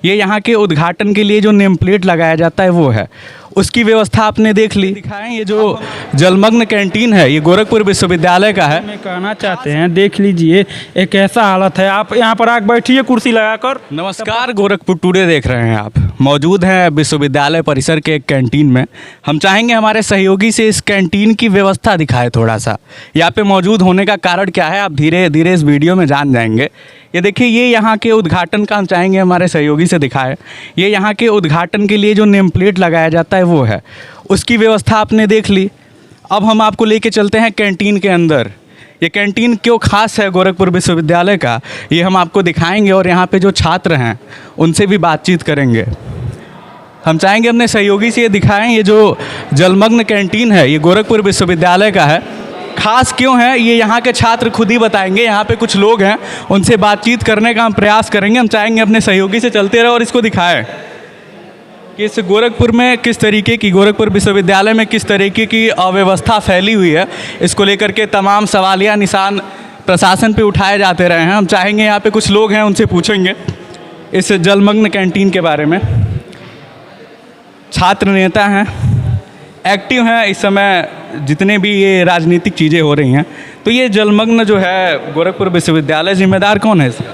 ये यहाँ के उद्घाटन के लिए जो नेम प्लेट लगाया जाता है वो है, उसकी व्यवस्था आपने देख ली। दिखाएं, ये जो जलमग्न कैंटीन है ये गोरखपुर विश्वविद्यालय का है। मैं कहना चाहते हैं, देख लीजिए एक ऐसा हालत है, आप यहाँ पर आकर बैठिए कुर्सी लगाकर। नमस्कार, गोरखपुर टुडे देख रहे हैं आप। मौजूद हैं विश्वविद्यालय परिसर के एक कैंटीन में। हम चाहेंगे हमारे सहयोगी से इस कैंटीन की व्यवस्था दिखाए थोड़ा सा। यहाँ पे मौजूद होने का कारण क्या है आप धीरे धीरे इस वीडियो में जान जाएंगे। ये देखिए, ये यहाँ के उद्घाटन का हम चाहेंगे हमारे सहयोगी से दिखाए। ये यहाँ के उद्घाटन के लिए जो नेम प्लेट लगाया जाता है वो है, उसकी व्यवस्था आपने देख ली। अब हम आपको लेके चलते हैं कैंटीन के अंदर। ये कैंटीन क्यों खास है गोरखपुर विश्वविद्यालय का, ये हम आपको दिखाएंगे और यहाँ पे जो छात्र हैं उनसे भी बातचीत करेंगे। हम चाहेंगे अपने सहयोगी से ये दिखाएं, ये जो जलमग्न कैंटीन है ये गोरखपुर विश्वविद्यालय का है। खास क्यों है ये यहाँ के छात्र खुद ही बताएंगे। यहाँ पे कुछ लोग हैं, उनसे बातचीत करने का हम प्रयास करेंगे। हम चाहेंगे अपने सहयोगी से चलते रहे और इसको दिखाएं कि इस गोरखपुर में किस तरीके की, गोरखपुर विश्वविद्यालय में किस तरीके की अव्यवस्था फैली हुई है। इसको लेकर के तमाम सवालिया निशान प्रशासन पे उठाए जाते रहे हैं। हम चाहेंगे यहाँ पे कुछ लोग हैं, उनसे पूछेंगे इस जलमग्न कैंटीन के बारे में। छात्र नेता हैं, एक्टिव हैं इस समय जितने भी ये राजनीतिक चीज़ें हो रही हैं। तो ये जलमग्न जो है गोरखपुर विश्वविद्यालय, जिम्मेदार कौन है इसका?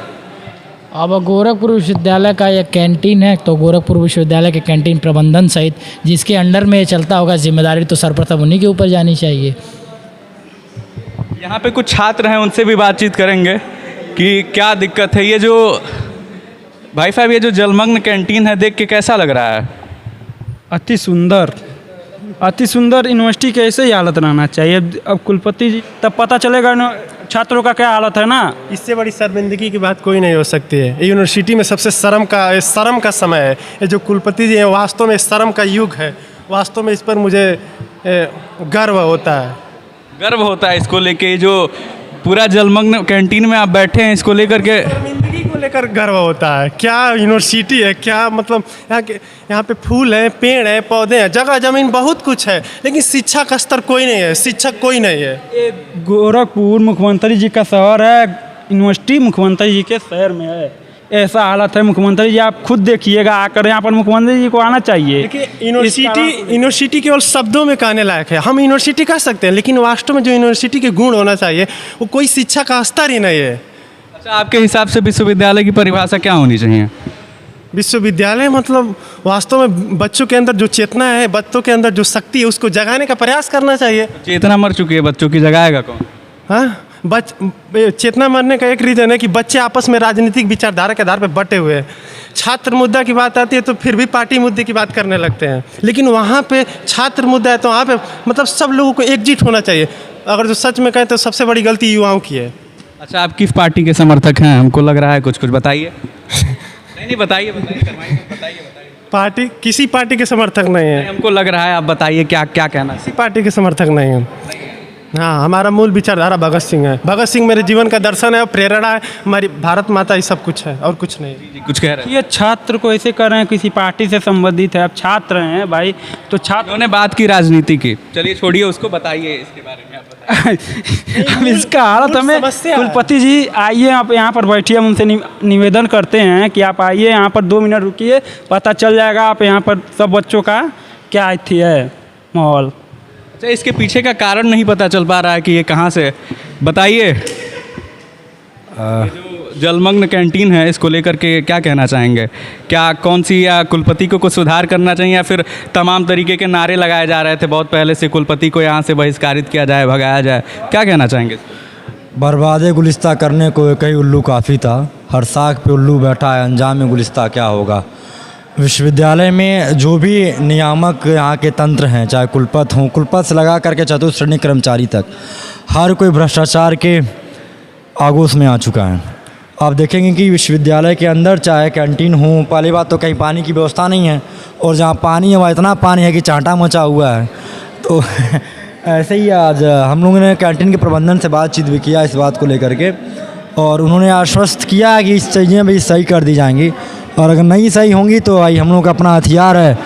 अब गोरखपुर विश्वविद्यालय का यह कैंटीन है, तो गोरखपुर विश्वविद्यालय के कैंटीन प्रबंधन सहित जिसके अंडर में ये चलता होगा, जिम्मेदारी तो सर्वप्रथम उन्हीं के ऊपर जानी चाहिए। यहाँ पे कुछ छात्र हैं, उनसे भी बातचीत करेंगे कि क्या दिक्कत है। ये जो भाई साहब, ये जो जलमग्न कैंटीन है देख के कैसा लग रहा है? अति सुंदर, अति सुंदर। यूनिवर्सिटी के ऐसे ही हालत रहना चाहिए। अब कुलपति जी तब पता चलेगा छात्रों का क्या हालत है ना। इससे बड़ी शर्मिंदगी की बात कोई नहीं हो सकती है। ये यूनिवर्सिटी में सबसे शर्म का समय है। ये जो कुलपति जी हैं वास्तव में शर्म का युग है। वास्तव में इस पर मुझे गर्व होता है। गर्व होता है इसको लेके। जो पूरा जलमग्न कैंटीन में आप बैठे हैं, इसको लेकर के शर्मिंदगी को लेकर गर्व होता है। क्या यूनिवर्सिटी है, क्या मतलब यहाँ पे फूल है, पेड़ है, पौधे हैं, जगह जमीन बहुत कुछ है, लेकिन शिक्षा का स्तर कोई नहीं है, शिक्षक कोई नहीं है। ये गोरखपुर मुख्यमंत्री जी का शहर है, यूनिवर्सिटी मुख्यमंत्री जी के शहर में है। ऐसा हालत है। मुख्यमंत्री जी आप खुद देखिएगा आकर, यहाँ पर मुख्यमंत्री जी को आना चाहिए। देखिए, यूनिवर्सिटी केवल शब्दों में कहने लायक है। हम यूनिवर्सिटी कह सकते हैं, लेकिन वास्तव में जो यूनिवर्सिटी के गुण होना चाहिए वो कोई शिक्षा का स्तर ही नहीं है। अच्छा, आपके हिसाब से विश्वविद्यालय की परिभाषा क्या होनी चाहिए? विश्वविद्यालय मतलब वास्तव में बच्चों के अंदर जो चेतना है, बच्चों के अंदर जो शक्ति है, उसको जगाने का प्रयास करना चाहिए। चेतना मर चुकी है, बच्चों की जगाएगा कौन? हाँ, चेतना मरने का एक रीज़न है कि बच्चे आपस में राजनीतिक विचारधारा के आधार पर बटे हुए हैं। छात्र मुद्दा की बात आती है तो फिर भी पार्टी मुद्दे की बात करने लगते हैं, लेकिन वहाँ पे छात्र मुद्दा है तो वहाँ पे मतलब सब लोगों को एकजुट होना चाहिए। अगर जो सच में कहें तो सबसे बड़ी गलती युवाओं की है। अच्छा, आप किस पार्टी के समर्थक हैं? हमको लग रहा है कुछ बताइए। नहीं, बताइए। पार्टी, किसी पार्टी के समर्थक नहीं है। हमको लग रहा है, आप बताइए क्या क्या कहना है। किसी पार्टी के समर्थक नहीं है। हाँ, हमारा मूल विचारधारा भगत सिंह है। भगत सिंह मेरे जीवन का दर्शन है और प्रेरणा है। हमारी भारत माता ये सब कुछ है और कुछ नहीं। कुछ कह रहे हैं? ये छात्र को ऐसे कर रहे हैं, किसी पार्टी से संबंधित है। अब छात्र हैं भाई, तो छात्र ने बात की राजनीति की। चलिए छोड़िए उसको, बताइए इसके बारे में। अब इसका हालत हमें कुलपति जी आइए, आप यहाँ पर बैठिए। हम उनसे निवेदन करते हैं कि आप आइए यहाँ पर 2 मिनट रुकिए, पता चल जाएगा आप यहाँ पर सब बच्चों का क्या थी है माहौल। अच्छा, इसके पीछे का कारण नहीं पता चल पा रहा है कि ये कहाँ से, बताइए। जो जलमग्न कैंटीन है इसको लेकर के क्या कहना चाहेंगे? क्या कौन सी, या कुलपति को कुछ सुधार करना चाहिए, या फिर तमाम तरीके के नारे लगाए जा रहे थे बहुत पहले से, कुलपति को यहाँ से बहिष्कारित किया जाए, भगाया जाए? क्या कहना चाहेंगे? बर्बादे गुलिस्ता करने को एक ही उल्लू काफ़ी था। हर साख पे उल्लू बैठा है, अंजाम में गुलिस्ता क्या होगा। विश्वविद्यालय में जो भी नियामक यहाँ के तंत्र हैं, चाहे कुलपति हों, कुलपति से लगा करके चतुश्रेणी कर्मचारी तक, हर कोई भ्रष्टाचार के आगोश में आ चुका है। आप देखेंगे कि विश्वविद्यालय के अंदर चाहे कैंटीन हो, पहली बात तो कहीं पानी की व्यवस्था नहीं है, और जहाँ पानी है वहाँ इतना पानी है कि चांटा मचा हुआ है। तो ऐसे ही आज हम लोगों ने कैंटीन के प्रबंधन से बातचीत भी किया इस बात को लेकर के, और उन्होंने आश्वस्त किया कि इस चीज़ें भी सही कर दी जाएंगी, और अगर नहीं सही होंगी तो भाई हम लोग का अपना हथियार है,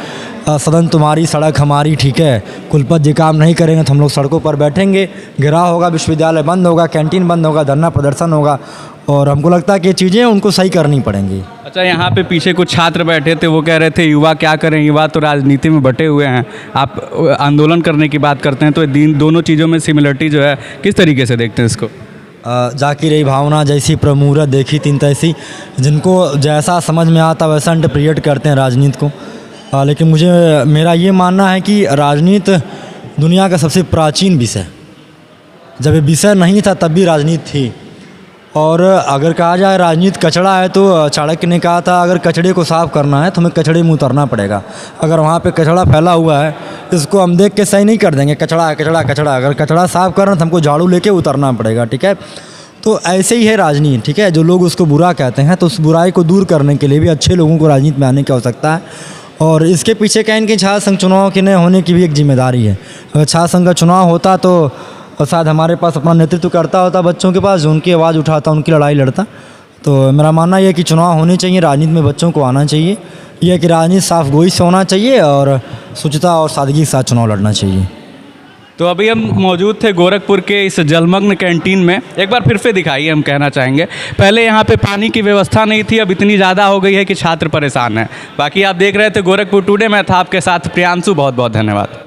सदन तुम्हारी सड़क हमारी, ठीक है। कुलपति जी काम नहीं करेंगे तो हम लोग सड़कों पर बैठेंगे, घेराव होगा, विश्वविद्यालय बंद होगा, कैंटीन बंद होगा, धरना प्रदर्शन होगा, और हमको लगता है कि ये चीज़ें उनको सही करनी पड़ेंगी। अच्छा, यहाँ पे पीछे कुछ छात्र बैठे थे, वो कह रहे थे युवा क्या करें, युवा तो राजनीति में बटे हुए हैं, आप आंदोलन करने की बात करते हैं, तो दोनों चीज़ों में सिमिलरिटी जो है किस तरीके से देखते हैं इसको? जाकी रही भावना जैसी प्रमुरत देखी तीन तैसी, जिनको जैसा समझ में आता वैसा इंटरप्रिएट करते हैं राजनीति को। लेकिन मुझे मेरा ये मानना है कि राजनीति दुनिया का सबसे प्राचीन विषय, जब ये विषय नहीं था तब भी राजनीति थी। और अगर कहा जाए राजनीति कचड़ा है, तो चाणक्य ने कहा था अगर कचड़े को साफ़ करना है तो हमें कचड़े में उतरना पड़ेगा। अगर वहाँ पे कचड़ा फैला हुआ है, इसको हम देख के सही नहीं कर देंगे, कचड़ा कचड़ा कचड़ा। अगर कचड़ा साफ़ करना तो हमको झाड़ू लेके उतरना पड़ेगा, ठीक है। तो ऐसे ही है राजनीति, ठीक है। जो लोग उसको बुरा कहते हैं, तो उस बुराई को दूर करने के लिए भी अच्छे लोगों को राजनीति में आने की आवश्यकता है। और इसके पीछे कहीं कि छात्र संघ चुनाव के न होने की भी एक जिम्मेदारी है। अगर छात्र संघ का चुनाव होता तो शायद हमारे पास अपना नेतृत्व करता होता बच्चों के पास, जो उनकी आवाज़ उठाता, उनकी लड़ाई लड़ता। तो मेरा मानना ये है कि चुनाव होने चाहिए, राजनीति में बच्चों को आना चाहिए। यह है कि राजनीति साफ गोई से होना चाहिए और शुचिता और सादगी के साथ चुनाव लड़ना चाहिए। तो अभी हम मौजूद थे गोरखपुर के इस जलमग्न कैंटीन में। एक बार फिर से दिखाइए, हम कहना चाहेंगे। पहले यहाँ पे पानी की व्यवस्था नहीं थी, अब इतनी ज़्यादा हो गई है कि छात्र परेशान हैं। बाकी आप देख रहे थे गोरखपुर टुडे, मैं था आपके साथ प्रियांशु। बहुत बहुत धन्यवाद।